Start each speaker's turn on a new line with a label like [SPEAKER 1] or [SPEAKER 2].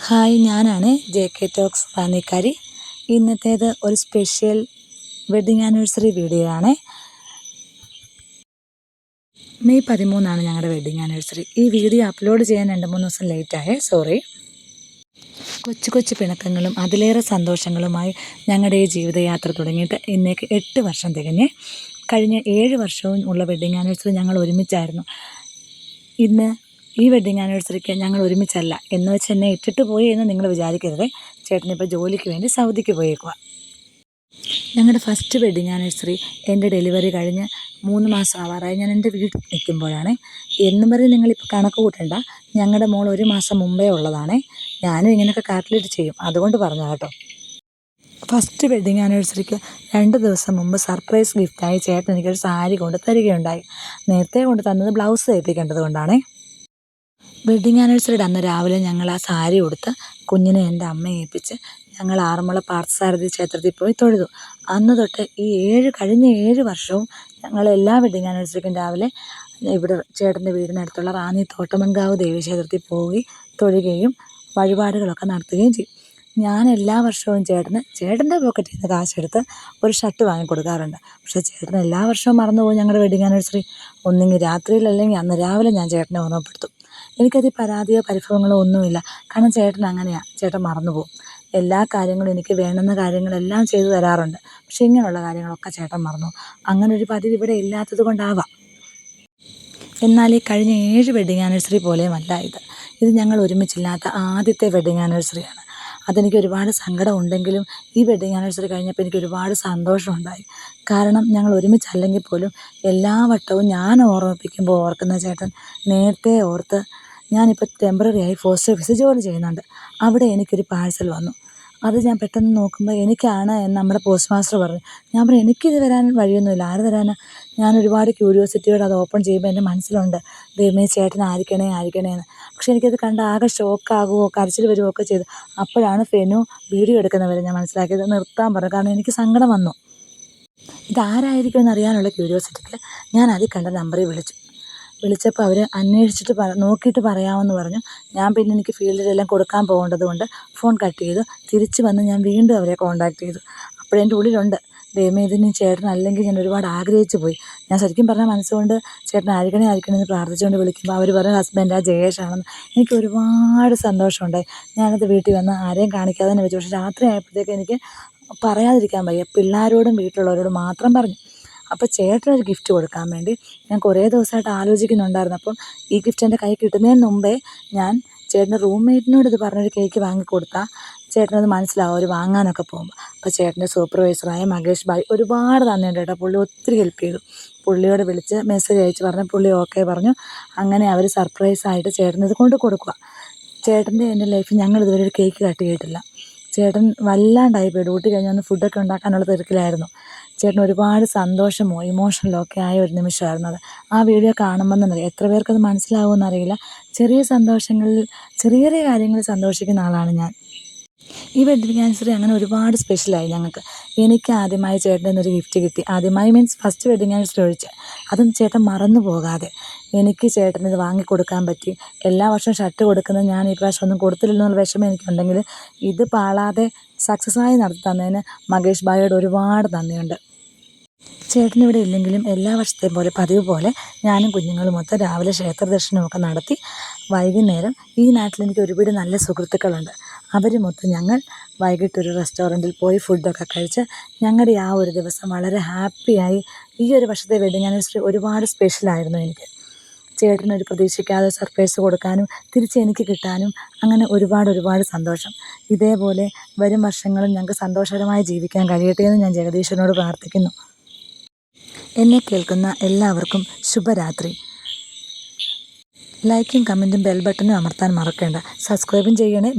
[SPEAKER 1] Hi, ഞാനാണ് JK talks റാന്നിക്കാരി. ഇന്നത്തേത് ഒരു special wedding anniversary video ആണ്. മെയ് 13 ഞങ്ങളുടെ വെഡ്ഡിങ് ആനിവേഴ്സറി. ഈ വീഡിയോ അപ്ലോഡ് ചെയ്യാൻ 2-3 ദിവസം ലേറ്റായേ, സോറി. കൊച്ചു കൊച്ചു പിണക്കങ്ങളും അതിലേറെ സന്തോഷങ്ങളുമായി ഞങ്ങളുടെ ഈ ജീവിതയാത്ര തുടങ്ങിയിട്ട് ഇന്നേക്ക് 8 വർഷം തികഞ്ഞ്. കഴിഞ്ഞ 7 വർഷവും ഉള്ള വെഡ്ഡിങ് ആനിവേഴ്സറി ഞങ്ങൾ ഒരുമിച്ചായിരുന്നു. ഇന്ന് ഈ വെഡ്ഡിങ് ആനിവേഴ്സറിക്ക് ഞങ്ങൾ ഒരുമിച്ചല്ല എന്ന് വെച്ച് എന്നെ ഇട്ടിട്ട് പോയി എന്ന് നിങ്ങൾ വിചാരിക്കരുത്. ചേട്ടനിപ്പോൾ ജോലിക്ക് വേണ്ടി സൗദിക്ക് പോയേക്കുക. ഞങ്ങളുടെ ഫസ്റ്റ് വെഡ്ഡിങ് ആനിവേഴ്സറി എൻ്റെ ഡെലിവറി കഴിഞ്ഞ് 3 മാസം ആവാറായി ഞാൻ എൻ്റെ വീട്ടിൽ നിൽക്കുമ്പോഴാണ്. എന്നും പറഞ്ഞ് നിങ്ങളിപ്പോൾ കണക്ക് കൂട്ടണ്ട, ഞങ്ങളുടെ മോൾ 1 മാസം മുമ്പേ ഉള്ളതാണ്. ഞാനും ഇങ്ങനെയൊക്കെ കാൽക്കുലേറ്റ് ചെയ്യും, അതുകൊണ്ട് പറഞ്ഞു കേട്ടോ. ഫസ്റ്റ് വെഡ്ഡിങ് ആനിവേഴ്സറിക്ക് 2 ദിവസം മുമ്പ് സർപ്രൈസ് ഗിഫ്റ്റായി ചേട്ടൻ എനിക്കൊരു സാരി കൊണ്ട് തരികയുണ്ടായി. നേരത്തെ കൊണ്ട് തന്നത് ബ്ലൗസ് തയ്പ്പിക്കേണ്ടത് കൊണ്ടാണ്. വെഡ്ഡിങ് ആനിവേഴ്സറിയുടെ അന്ന് രാവിലെ ഞങ്ങൾ ആ സാരി ഉടുത്ത് കുഞ്ഞിനെ എൻ്റെ അമ്മയെ ഏൽപ്പിച്ച് ഞങ്ങൾ ആറന്മുള പാർത്ഥസാരഥി ക്ഷേത്രത്തിൽ പോയി തൊഴുതു. അന്ന് തൊട്ട് ഈ കഴിഞ്ഞ 7 വർഷവും ഞങ്ങൾ എല്ലാ വെഡ്ഡിങ് ആനിവേഴ്സറിക്കും രാവിലെ ഇവിടെ ചേട്ടൻ്റെ വീടിനടുത്തുള്ള റാന്നി തോട്ടമൺകാവ് ദേവീക്ഷേത്രത്തിൽ പോയി തൊഴുകയും വഴിപാടുകളൊക്കെ നടത്തുകയും ചെയ്യും. ഞാൻ എല്ലാ വർഷവും ചേട്ടൻ്റെ പോക്കറ്റിൽ നിന്ന് കാശെടുത്ത് ഒരു ഷർട്ട് വാങ്ങിക്കൊടുക്കാറുണ്ട്. പക്ഷേ ചേട്ടൻ എല്ലാ വർഷവും മറന്നുപോകും ഞങ്ങളുടെ വെഡ്ഡിങ് ആനിവേഴ്സറി. ഒന്നെങ്കിൽ രാത്രിയിൽ അല്ലെങ്കിൽ അന്ന് രാവിലെ ഞാൻ ചേട്ടനെ ഓർമ്മപ്പെടുത്തും. എനിക്കതിൽ പരാതിയോ പരിഭവങ്ങളോ ഒന്നുമില്ല, കാരണം ചേട്ടൻ അങ്ങനെയാണ്. ചേട്ടൻ മറന്നുപോകും. എല്ലാ കാര്യങ്ങളും എനിക്ക് വേണ്ടുന്ന കാര്യങ്ങളെല്ലാം ചെയ്തു തരാറുണ്ട്. പക്ഷേ ഇങ്ങനെയുള്ള കാര്യങ്ങളൊക്കെ ചേട്ടൻ മറന്നു. അങ്ങനൊരു പതിവ് ഇവിടെ ഇല്ലാത്തത് കൊണ്ടാവാം. എന്നാൽ ഈ കഴിഞ്ഞ 7 വെഡ്ഡിങ് ആനിവേഴ്സറി പോലെയുമല്ല ഇത്. ഇത് ഞങ്ങൾ ഒരുമിച്ചില്ലാത്ത ആദ്യത്തെ വെഡ്ഡിങ് ആനിവേഴ്സറിയാണ്. അതെനിക്ക് ഒരുപാട് സങ്കടം ഉണ്ടെങ്കിലും ഈ വെഡ്ഡിങ് ആനിവേഴ്സറി കഴിഞ്ഞപ്പോൾ എനിക്ക് ഒരുപാട് സന്തോഷമുണ്ടായി. കാരണം ഞങ്ങൾ ഒരുമിച്ചല്ലെങ്കിൽ പോലും എല്ലാ വട്ടവും ഞാൻ ഓർമ്മിപ്പിക്കുമ്പോൾ ഓർക്കുന്ന ചേട്ടൻ നേരത്തെ ഓർത്ത്. ഞാനിപ്പോൾ ടെമ്പററി ആയി പോസ്റ്റ് ഓഫീസിൽ ജോലി ചെയ്യുന്നുണ്ട്. അവിടെ എനിക്കൊരു പാഴ്സൽ വന്നു. അത് ഞാൻ പെട്ടെന്ന് നോക്കുമ്പോൾ എനിക്കാണ് എന്ന് നമ്മുടെ പോസ്റ്റ് മാസ്റ്റർ പറഞ്ഞു. ഞാൻ പറഞ്ഞു, എനിക്കിത് വരാൻ വഴിയൊന്നുമില്ല, ആര് തരാനാ? ഞാൻ ഒരുപാട് ക്യൂരിയോസിറ്റിയോടെ അത് ഓപ്പൺ ചെയ്യുമ്പോൾ എൻ്റെ മനസ്സിലുണ്ട്, ദൈവമേ ചേട്ടനായിരിക്കണേ എന്ന്. പക്ഷെ എനിക്കത് കണ്ട് ആകെ ഷോക്കാകുകയോ കരച്ചിൽ വരികയോ ഒക്കെ ചെയ്തു. അപ്പോഴാണ് ഫെനു വീഡിയോ എടുക്കുന്നവരെ ഞാൻ മനസ്സിലാക്കിയത്. നിർത്താൻ പറഞ്ഞു, കാരണം എനിക്ക് സങ്കടം വന്നു. ഇതാരായിരിക്കും എന്നറിയാനുള്ള ക്യൂരിയോസിറ്റിക്ക് ഞാൻ അതിൽ കണ്ട നമ്പറിൽ വിളിച്ചപ്പോൾ അവർ അന്വേഷിച്ചിട്ട് നോക്കിയിട്ട് പറയാമെന്ന് പറഞ്ഞു. ഞാൻ പിന്നെ എനിക്ക് ഫീൽഡിലെല്ലാം കൊടുക്കാൻ പോകേണ്ടത് കൊണ്ട് ഫോൺ കട്ട് ചെയ്തു. തിരിച്ച് വന്ന് ഞാൻ വീണ്ടും അവരെ കോൺടാക്ട് ചെയ്തു. അപ്പോഴെൻ്റെ ഉള്ളിലുണ്ട്, ദൈവമേ ഇതിന് ചേട്ടനല്ലെങ്കിൽ ഞാൻ ഒരുപാട് ആഗ്രഹിച്ചു പോയി. ഞാൻ ശരിക്കും പറഞ്ഞാൽ മനസ്സുകൊണ്ട് ചേട്ടനായിരിക്കണേ എന്ന് പ്രാർത്ഥിച്ചുകൊണ്ട് വിളിക്കുമ്പോൾ അവർ പറഞ്ഞ ഹസ്ബൻഡ് ജയേഷാണെന്ന്. എനിക്ക് ഒരുപാട് സന്തോഷമുണ്ടായി. ഞാനത് വീട്ടിൽ വന്ന് ആരെയും കാണിക്കാതെ തന്നെ വെച്ചു. പക്ഷേ രാത്രി ആയപ്പോഴത്തേക്ക് എനിക്ക് പറയാതിരിക്കാൻ വയ്യ. പിള്ളേരോടും വീട്ടിലുള്ളവരോടും മാത്രം പറഞ്ഞു. അപ്പോൾ ചേട്ടനൊരു ഗിഫ്റ്റ് കൊടുക്കാൻ വേണ്ടി ഞാൻ കുറേ ദിവസമായിട്ട് ആലോചിക്കുന്നുണ്ടായിരുന്നു. അപ്പം ഈ ഗിഫ്റ്റ് എൻ്റെ കൈ കിട്ടുന്നതിന് മുമ്പേ ഞാൻ ചേട്ടൻ്റെ റൂംമേറ്റിനോട് ഇത് പറഞ്ഞൊരു കേക്ക് വാങ്ങിക്കൊടുത്താൽ ചേട്ടനത് മനസ്സിലാവും അവർ വാങ്ങാനൊക്കെ പോകുമ്പോൾ. അപ്പോൾ ചേട്ടൻ്റെ സൂപ്പർവൈസറായ മകേഷ് ഭായ് ഒരുപാട് നന്ദിയുണ്ട് കേട്ടോ. പുള്ളി ഒത്തിരി ഹെൽപ്പ് ചെയ്തു. പുള്ളിയോട് വിളിച്ച് മെസ്സേജ് അയച്ച് പറഞ്ഞ് പുള്ളി ഓക്കെ പറഞ്ഞു. അങ്ങനെ അവർ സർപ്രൈസായിട്ട് ചേട്ടനിത് കൊണ്ട് കൊടുക്കുക. ചേട്ടൻ്റെ എൻ്റെ ലൈഫിൽ ഞങ്ങൾ ഇതുവരെ ഒരു കേക്ക് കട്ട് ചെയ്തിട്ടില്ല. ചേട്ടൻ വല്ലാണ്ടായിപ്പോയി. ഡ്യൂട്ടി കഴിഞ്ഞ് വന്ന് ഫുഡൊക്കെ ഉണ്ടാക്കാനുള്ള തിരക്കിലായിരുന്നു. ചേട്ടൻ ഒരുപാട് സന്തോഷമോ ഇമോഷണലോ ഒക്കെ ആയ ഒരു നിമിഷമായിരുന്നു അത്. ആ വീഡിയോ കാണുമ്പോൾ തന്നെ എത്ര പേർക്കത് മനസ്സിലാവുമെന്ന് അറിയില്ല. ചെറിയ സന്തോഷങ്ങളിൽ ചെറിയ ചെറിയ കാര്യങ്ങളിൽ സന്തോഷിക്കുന്ന ആളാണ് ഞാൻ. ഈ വെഡ്ഡിങ് ആനിവേഴ്സറി അങ്ങനെ ഒരുപാട് സ്പെഷ്യലായി ഞങ്ങൾക്ക്. എനിക്ക് ആദ്യമായി ചേട്ടൻ്റെ നിന്നൊരു ഗിഫ്റ്റ് കിട്ടി. ആദ്യമായി മീൻസ് ഫസ്റ്റ് വെഡ്ഡിങ് ആനിവേഴ്സറി ഒഴിച്ച്. അതും ചേട്ടൻ മറന്നു പോകാതെ എനിക്ക് ചേട്ടനിത് വാങ്ങിക്കൊടുക്കാൻ പറ്റി. എല്ലാ വർഷവും ഷർട്ട് കൊടുക്കുന്നത് ഞാൻ ഈ പ്രാവശ്യം ഒന്നും കൊടുത്തില്ലല്ലോ എന്നുള്ള വിഷമം എനിക്കുണ്ടെങ്കിൽ ഇത് പാളാതെ സക്സസ്സായി നടത്തി തന്നതിന് മകേഷ് ഭായിയോട് ഒരുപാട് നന്ദിയുണ്ട്. ചേട്ടനിവിടെ ഇല്ലെങ്കിലും എല്ലാ വർഷത്തെയും പോലെ പതിവ് പോലെ ഞാനും കുഞ്ഞുങ്ങളുമൊത്ത് രാവിലെ ക്ഷേത്ര ദർശനമൊക്കെ നടത്തി വൈകുന്നേരം ഈ നാട്ടിലെനിക്ക് ഒരുപാട് നല്ല സുഹൃത്തുക്കളുണ്ട്. അവരുമൊത്ത് ഞങ്ങൾ വൈകിട്ടൊരു റെസ്റ്റോറൻറ്റിൽ പോയി ഫുഡൊക്കെ കഴിച്ച് ഞങ്ങളുടെ ആ ഒരു ദിവസം വളരെ ഹാപ്പിയായി. ഈ ഒരു വർഷത്തെ വെഡ്ഡിങ് ആനിവേഴ്സറി ഒരുപാട് സ്പെഷ്യലായിരുന്നു എനിക്ക്. ചേട്ടനൊരു പ്രതീക്ഷിക്കാതെ സർപ്രൈസ് കൊടുക്കാനും തിരിച്ച് എനിക്ക് കിട്ടാനും അങ്ങനെ ഒരുപാട് സന്തോഷം. ഇതേപോലെ വരും വർഷങ്ങളും ഞങ്ങൾക്ക് സന്തോഷകരമായി ജീവിക്കാൻ കഴിയട്ടെ എന്ന് ഞാൻ ജഗദീശ്വരനോട് പ്രാർത്ഥിക്കുന്നു. എന്നെ കേൾക്കുന്ന എല്ലാവർക്കും ശുഭരാത്രി. ലൈക്കും കമൻറ്റും ബെൽ ബട്ടണും അമർത്താൻ മറക്കേണ്ട. സബ്സ്ക്രൈബും ചെയ്യണേ.